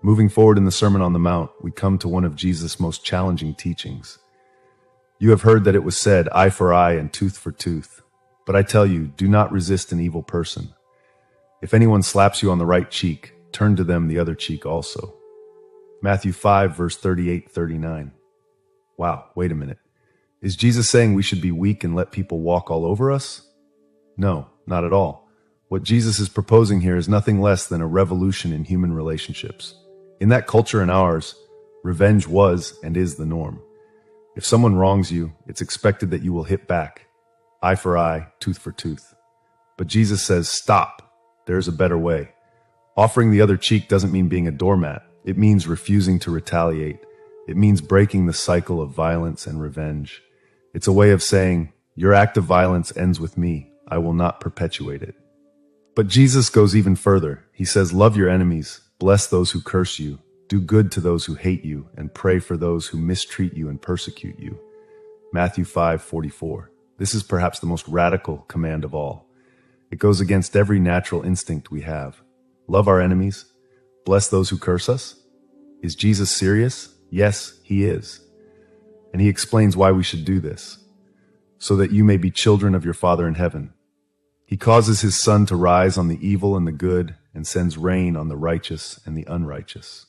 Moving forward in the Sermon on the Mount, we come to one of Jesus' most challenging teachings. You have heard that it was said, eye for eye and tooth for tooth. But I tell you, do not resist an evil person. If anyone slaps you on the right cheek, turn to them the other cheek also. Matthew 5, verse 38-39. Wow, wait a minute. Is Jesus saying we should be weak and let people walk all over us? No, not at all. What Jesus is proposing here is nothing less than a revolution in human relationships. In that culture and ours, revenge was and is the norm. If someone wrongs you, it's expected that you will hit back. Eye for eye, tooth for tooth. But Jesus says, stop. There's a better way. Offering the other cheek doesn't mean being a doormat. It means refusing to retaliate. It means breaking the cycle of violence and revenge. It's a way of saying, your act of violence ends with me. I will not perpetuate it. But Jesus goes even further. He says, love your enemies, bless those who curse you, do good to those who hate you, and pray for those who mistreat you and persecute you. Matthew 5:44. This is perhaps the most radical command of all. It goes against every natural instinct we have. Love our enemies, bless those who curse us. Is Jesus serious? Yes, he is. And he explains why we should do this, so that you may be children of your Father in heaven. He causes his sun to rise on the evil and the good, and sends rain on the righteous and the unrighteous.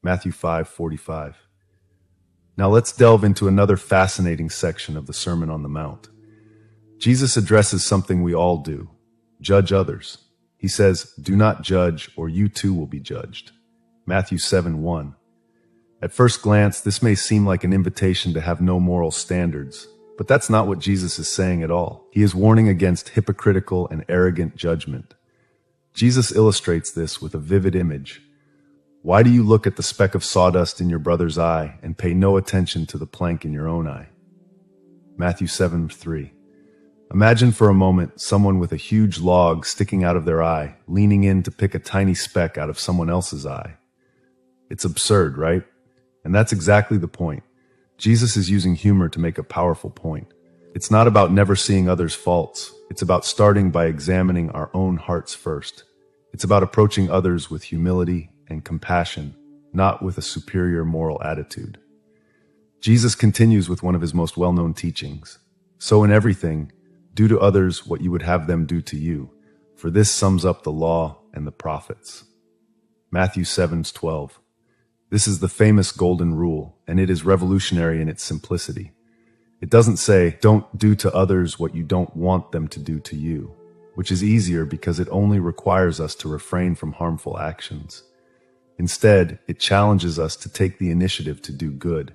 Matthew 5:45. Now let's delve into another fascinating section of the Sermon on the Mount. Jesus addresses something we all do: judge others. He says, do not judge, or you too will be judged. Matthew 7:1. At first glance, this may seem like an invitation to have no moral standards, but that's not what Jesus is saying at all. He is warning against hypocritical and arrogant judgment. Jesus illustrates this with a vivid image. Why do you look at the speck of sawdust in your brother's eye and pay no attention to the plank in your own eye? Matthew 7:3. Imagine for a moment someone with a huge log sticking out of their eye, leaning in to pick a tiny speck out of someone else's eye. It's absurd, right? And that's exactly the point. Jesus is using humor to make a powerful point. It's not about never seeing others' faults. It's about starting by examining our own hearts first. It's about approaching others with humility and compassion, not with a superior moral attitude. Jesus continues with one of his most well-known teachings. So in everything, do to others what you would have them do to you, for this sums up the law and the prophets. Matthew 7:12. This is the famous golden rule, and it is revolutionary in its simplicity. It doesn't say, don't do to others what you don't want them to do to you, which is easier because it only requires us to refrain from harmful actions. Instead, it challenges us to take the initiative to do good.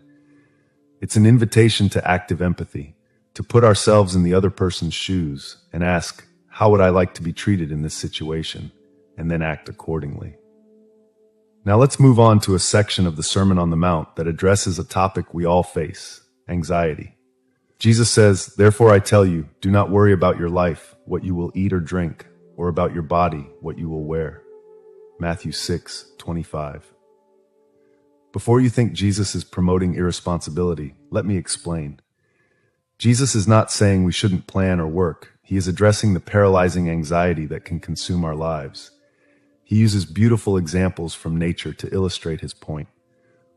It's an invitation to active empathy, to put ourselves in the other person's shoes and ask, how would I like to be treated in this situation? And then act accordingly. Now let's move on to a section of the Sermon on the Mount that addresses a topic we all face: anxiety. Jesus says, therefore I tell you, do not worry about your life, what you will eat or drink, or about your body, what you will wear. Matthew 6:25. Before you think Jesus is promoting irresponsibility, let me explain. Jesus is not saying we shouldn't plan or work. He is addressing the paralyzing anxiety that can consume our lives. He uses beautiful examples from nature to illustrate his point.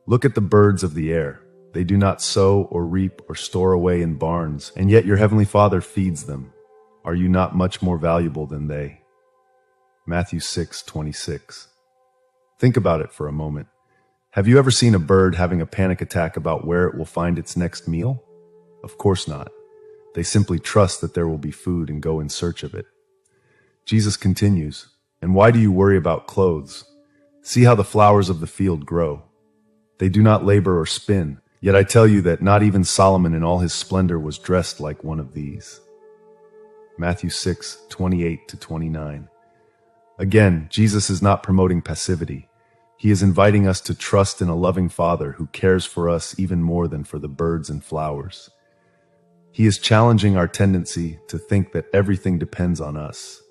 Look at the birds of the air. They do not sow or reap or store away in barns, and yet your heavenly Father feeds them. Are you not much more valuable than they? Matthew 6:26. Think about it for a moment. Have you ever seen a bird having a panic attack about where it will find its next meal? Of course not. They simply trust that there will be food and go in search of it. Jesus continues, and why do you worry about clothes? See how the flowers of the field grow. They do not labor or spin, yet I tell you that not even Solomon in all his splendor was dressed like one of these. Matthew 6:28-29. Again, Jesus is not promoting passivity. He is inviting us to trust in a loving Father who cares for us even more than for the birds and flowers. He is challenging our tendency to think that everything depends on us.